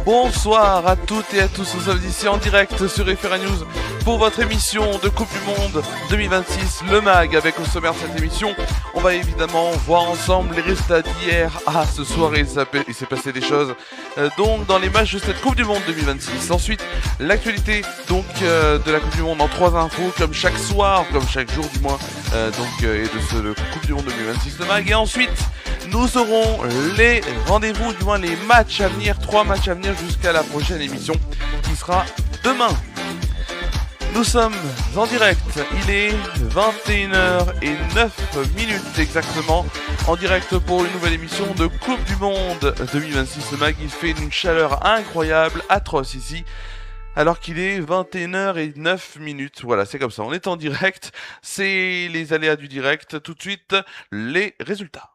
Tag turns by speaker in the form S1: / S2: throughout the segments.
S1: Bonsoir à toutes et à tous, nous sommes ici en direct sur FR News pour votre émission de Coupe du Monde 2026, le MAG. Avec au sommaire de cette émission, on va évidemment voir ensemble les résultats d'hier. Ce soir il s'est passé des choses donc dans les matchs de cette Coupe du Monde 2026. Ensuite, l'actualité donc de la Coupe du Monde en 3 infos, comme chaque soir, comme chaque jour du moins, et de ce Coupe du Monde 2026, le MAG. Et ensuite, nous aurons les rendez-vous, du moins les matchs à venir, 3 matchs à venir jusqu'à la prochaine émission qui sera demain. Nous sommes en direct, il est 21h09 exactement, en direct pour une nouvelle émission de Coupe du Monde 2026. Le MAG, il fait une chaleur incroyable, atroce ici, alors qu'il est 21h09. Voilà, c'est comme ça, on est en direct, c'est les aléas du direct. Tout de suite, les résultats.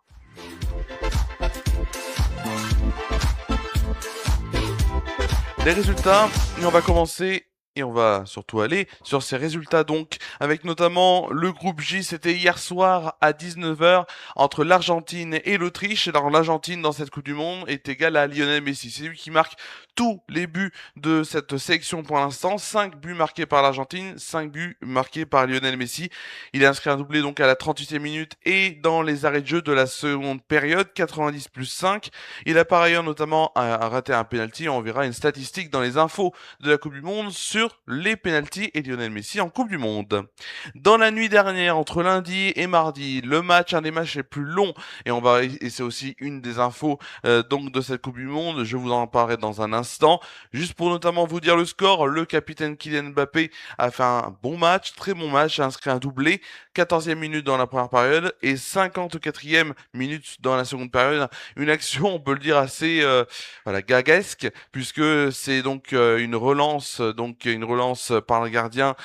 S1: Les résultats, et on va commencer et on va surtout aller sur ces résultats donc, avec notamment le groupe J. C'était hier soir à 19h entre l'Argentine et l'Autriche. Alors l'Argentine dans cette Coupe du Monde est égale à Lionel Messi, c'est lui qui marque tous les buts de cette sélection pour l'instant. 5 buts marqués par l'Argentine, 5 buts marqués par Lionel Messi. Il a inscrit un doublé donc à la 38e minute et dans les arrêts de jeu de la seconde période, 90+5. Il a par ailleurs notamment raté un penalty. On verra une statistique dans les infos de la Coupe du Monde sur les penalties et Lionel Messi en Coupe du Monde. Dans la nuit dernière, entre lundi et mardi, le match, un des matchs les plus longs, et c'est aussi une des infos donc de cette Coupe du Monde. Je vous en parlerai dans un instant. Juste pour notamment vous dire le score, le capitaine Kylian Mbappé a fait un bon match, très bon match, a inscrit un doublé, 14e minute dans la première période et 54e minute dans la seconde période. Une action, on peut le dire, assez gaguesque, puisque c'est donc une relance par le gardien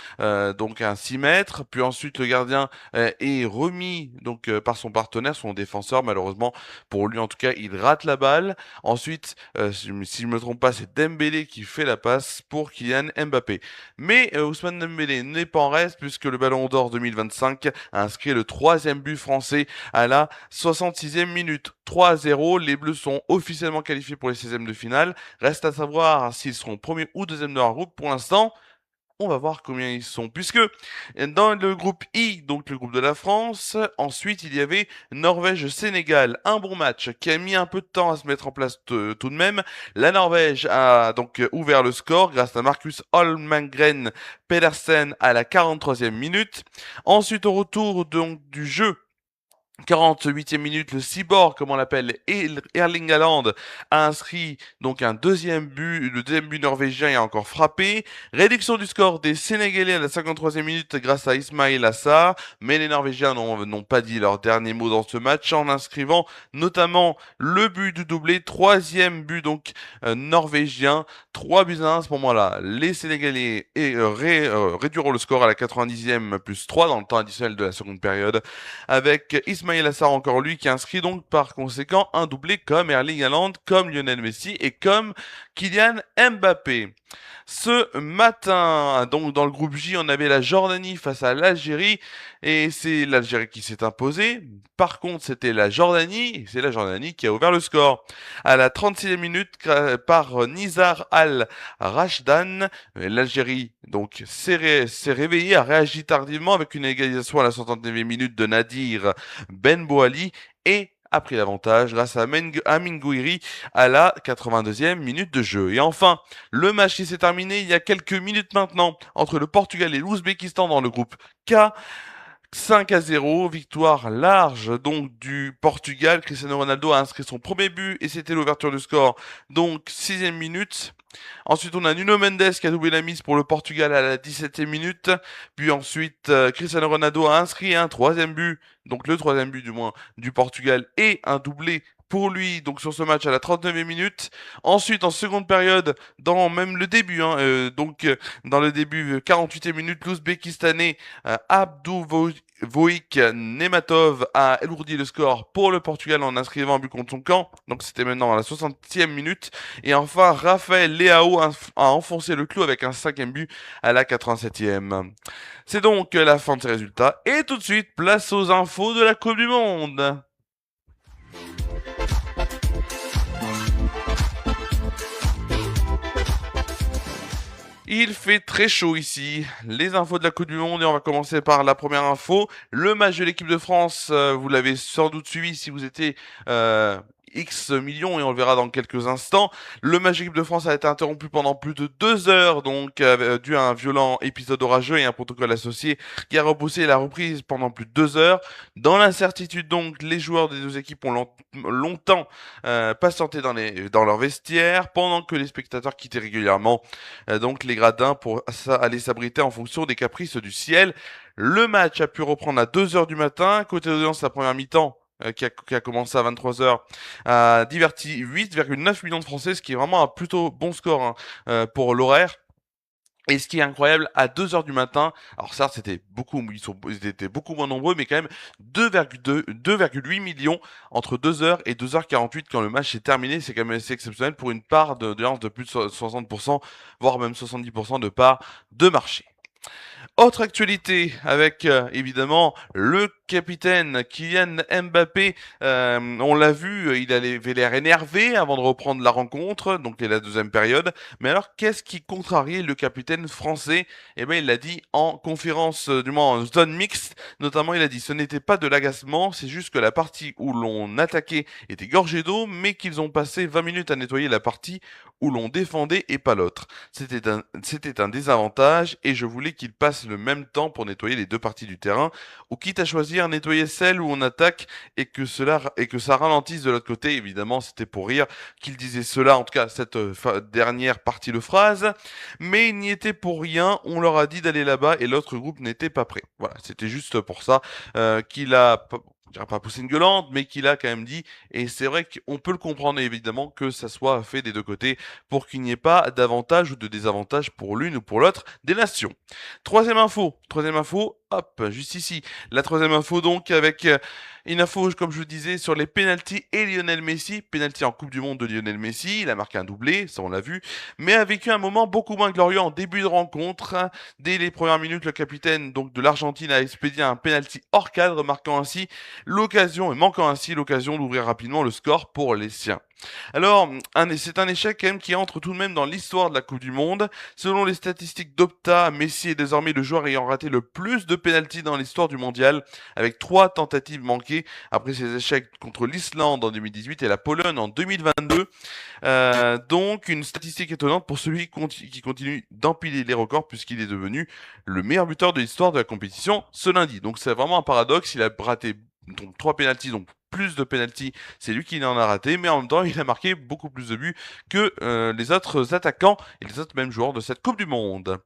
S1: donc à 6 mètres, puis ensuite le gardien est remis donc par son partenaire, son défenseur. Malheureusement pour lui en tout cas, il rate la balle. Ensuite, si je me trompe pas, c'est Dembélé qui fait la passe pour Kylian Mbappé. Mais Ousmane Dembélé n'est pas en reste, puisque le Ballon d'Or 2025 a inscrit le 3e but français à la 66e minute. 3-0, les Bleus sont officiellement qualifiés pour les 16e de finale. Reste à savoir s'ils seront premier ou deuxième de leur groupe. Pour l'instant, on va voir combien ils sont, puisque dans le groupe I, donc le groupe de la France, ensuite il y avait Norvège-Sénégal, un bon match qui a mis un peu de temps à se mettre en place tout de même. La Norvège a donc ouvert le score grâce à Marcus Holmgren Pedersen à la 43e minute. Ensuite, au retour donc du jeu, 48e minute, le cyborg, comme on l'appelle, Erling Haaland a inscrit donc un deuxième but, le deuxième but norvégien est encore frappé. Réduction du score des Sénégalais à la 53e minute grâce à Ismail Assar, mais les Norvégiens n'ont pas dit leur dernier mot dans ce match en inscrivant notamment le but du doublé, 3e but donc norvégien, 3-1 à ce moment-là. Les Sénégalais réduiront le score à la 90e plus 3 dans le temps additionnel de la seconde période, avec Ismail Assar encore lui qui inscrit donc par conséquent un doublé comme Erling Haaland, comme Lionel Messi et comme Kylian Mbappé. Ce matin, donc dans le groupe J, on avait la Jordanie face à l'Algérie et c'est l'Algérie qui s'est imposée. Par contre, c'était la Jordanie et c'est la Jordanie qui a ouvert le score. À la 36e minute par Nizar Al-Rashdan, l'Algérie donc s'est réveillée, a réagi tardivement avec une égalisation à la 69e minute de Nadir Ben Bouali et a pris l'avantage grâce à Amin Gouiri à la 82e minute de jeu. Et enfin, le match qui s'est terminé il y a quelques minutes maintenant entre le Portugal et l'Ouzbékistan dans le groupe K. 5-0, victoire large donc du Portugal. Cristiano Ronaldo a inscrit son premier but et c'était l'ouverture du score, donc 6e minute. Ensuite, on a Nuno Mendes qui a doublé la mise pour le Portugal à la 17e minute. Puis ensuite, Cristiano Ronaldo a inscrit un 3e but, donc le 3e but du moins, du Portugal et un doublé pour lui, donc sur ce match à la 39e minute. Ensuite, en seconde période, dans même le début, dans le début, 48e minute, l'Ouzbékistanais Voik Nematov a alourdi le score pour le Portugal en inscrivant un but contre son camp. Donc c'était maintenant à la 60e minute. Et enfin, Raphaël Leao a enfoncé le clou avec un 5e but à la 87e. C'est donc la fin de ces résultats. Et tout de suite, place aux infos de la Coupe du Monde. Il fait très chaud ici. Les infos de la Coupe du Monde et on va commencer par la première info. Le match de l'équipe de France, vous l'avez sans doute suivi si vous étiez X millions et on le verra dans quelques instants. Le match de l'équipe de France a été interrompu pendant plus de 2 heures donc dû à un violent épisode orageux et un protocole associé qui a repoussé la reprise pendant plus de 2 heures. Dans l'incertitude donc, les joueurs des deux équipes ont longtemps patienté dans leur vestiaire pendant que les spectateurs quittaient régulièrement donc les gradins pour aller s'abriter en fonction des caprices du ciel. Le match a pu reprendre à 2 heures du matin. Côté audience, la première mi-temps qui a commencé à 23 heures a diverti 8,9 millions de Français, ce qui est vraiment un plutôt bon score pour l'horaire. Et ce qui est incroyable, à 2 heures du matin, alors certes ils étaient beaucoup moins nombreux, mais quand même 2,8 millions entre 2 heures et 2h48 quand le match est terminé, c'est quand même assez exceptionnel pour une part d'audience de plus de 60%, voire même 70% de part de marché. Autre actualité avec évidemment le capitaine Kylian Mbappé. On l'a vu, il avait l'air énervé avant de reprendre la rencontre, donc la deuxième période. Mais alors, qu'est-ce qui contrariait le capitaine français? Eh bien, il l'a dit en conférence, du moins en zone mixte. Notamment, il a dit ce n'était pas de l'agacement, c'est juste que la partie où l'on attaquait était gorgée d'eau, mais qu'ils ont passé 20 minutes à nettoyer la partie où l'on défendait et pas l'autre. C'était un désavantage et je voulais qu'il passe le même temps pour nettoyer les deux parties du terrain, ou quitte à choisir nettoyer celle où on attaque et que ça ralentisse de l'autre côté. Évidemment, c'était pour rire qu'il disait cela, en tout cas cette dernière partie de phrase, mais il n'y était pour rien. On leur a dit d'aller là-bas et l'autre groupe n'était pas prêt. Voilà, c'était juste pour ça qu'il a je dirais pas poussé une gueulante, mais qu'il a quand même dit, et c'est vrai qu'on peut le comprendre évidemment que ça soit fait des deux côtés pour qu'il n'y ait pas d'avantage ou de désavantage pour l'une ou pour l'autre des nations. Troisième info, hop, juste ici. La troisième info donc avec une info, comme je vous disais, sur les pénaltys et Lionel Messi. Pénalty en Coupe du Monde de Lionel Messi, il a marqué un doublé, ça on l'a vu, mais a vécu un moment beaucoup moins glorieux en début de rencontre. Dès les premières minutes, le capitaine donc de l'Argentine a expédié un pénalty hors cadre, manquant ainsi l'occasion d'ouvrir rapidement le score pour les siens. Alors, c'est un échec quand même qui entre tout de même dans l'histoire de la Coupe du Monde. Selon les statistiques d'Opta, Messi est désormais le joueur ayant raté le plus de pénaltys dans l'histoire du mondial, avec 3 tentatives manquées après ses échecs contre l'Islande en 2018 et la Pologne en 2022. Donc, une statistique étonnante pour celui qui continue d'empiler les records puisqu'il est devenu le meilleur buteur de l'histoire de la compétition ce lundi. Donc, c'est vraiment un paradoxe. Il a raté donc 3 pénaltys, donc plus de pénaltys, c'est lui qui en a raté, mais en même temps, il a marqué beaucoup plus de buts que les autres attaquants et les autres mêmes joueurs de cette Coupe du Monde.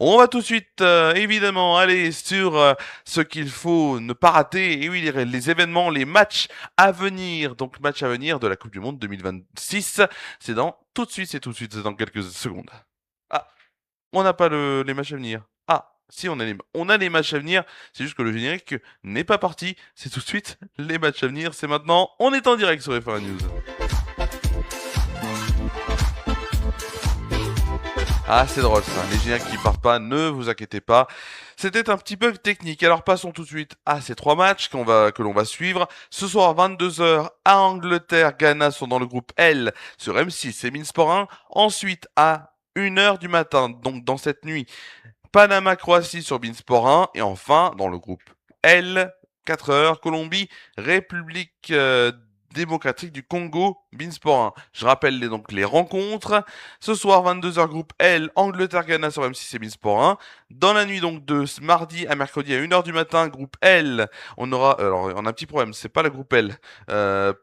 S1: On va tout de suite, évidemment, aller sur ce qu'il faut ne pas rater, et oui, les événements, les matchs à venir, donc matchs à venir de la Coupe du Monde 2026, c'est tout de suite, c'est dans quelques secondes. Ah, on n'a pas les matchs à venir. Ah, si, on a les matchs à venir, c'est juste que le générique n'est pas parti. C'est tout de suite les matchs à venir, c'est maintenant. On est en direct sur FR News. Ah, c'est drôle ça, les génériques qui partent pas, ne vous inquiétez pas. C'était un petit bug technique. Alors passons tout de suite à ces 3 matchs que l'on va suivre. Ce soir, 22h, à Angleterre, Ghana sont dans le groupe L sur M6 et Beansport 1. Ensuite, à 1h du matin, donc dans cette nuit, Panama-Croatie sur Beansport 1. Et enfin, dans le groupe L, 4 heures, Colombie, République démocratique du Congo, Beansport 1. Je rappelle donc les rencontres. Ce soir, 22h, groupe L, Angleterre-Ghana sur M6 et Beansport 1. Dans la nuit donc de ce mardi à mercredi à 1h du matin, groupe L, on aura... Alors, on a un petit problème, c'est pas le groupe L. Non,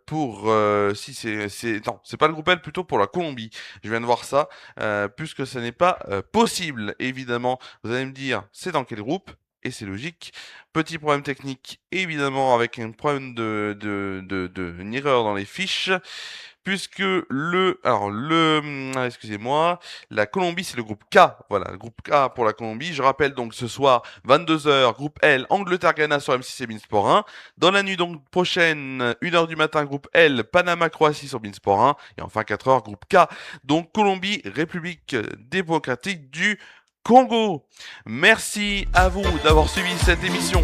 S1: c'est pas le groupe L, plutôt pour la Colombie. Je viens de voir ça, puisque ce n'est pas possible, évidemment. Vous allez me dire, c'est dans quel groupe? Et c'est logique. Petit problème technique, évidemment, avec un problème une erreur dans les fiches, puisque excusez-moi, la Colombie, c'est le groupe K. Voilà, le groupe K pour la Colombie. Je rappelle donc ce soir, 22h, groupe L, Angleterre-Ghana sur M6 et Beansport 1. Dans la nuit donc prochaine, 1h du matin, groupe L, Panama-Croatie sur Beansport 1. Et enfin, 4h, groupe K. Donc, Colombie, République démocratique du Congo. Merci à vous d'avoir suivi cette émission.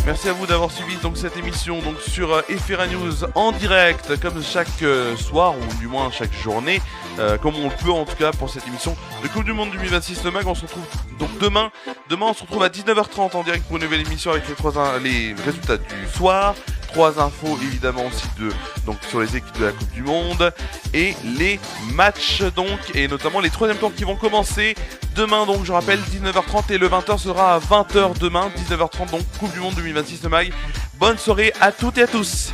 S1: Merci à vous d'avoir suivi donc cette émission donc sur FR News en direct comme chaque soir ou du moins chaque journée comme on le peut en tout cas pour cette émission de Coupe du Monde 2026 le MAG. On se retrouve donc demain on se retrouve à 19h30 en direct pour une nouvelle émission avec les résultats du soir. 3 infos évidemment aussi donc sur les équipes de la Coupe du Monde et les matchs donc, et notamment les troisièmes tours qui vont commencer demain, donc je rappelle 19h30 et le 20h sera à 20h demain, 19h30 donc Coupe du Monde 2026 le MAG. Bonne soirée à toutes et à tous.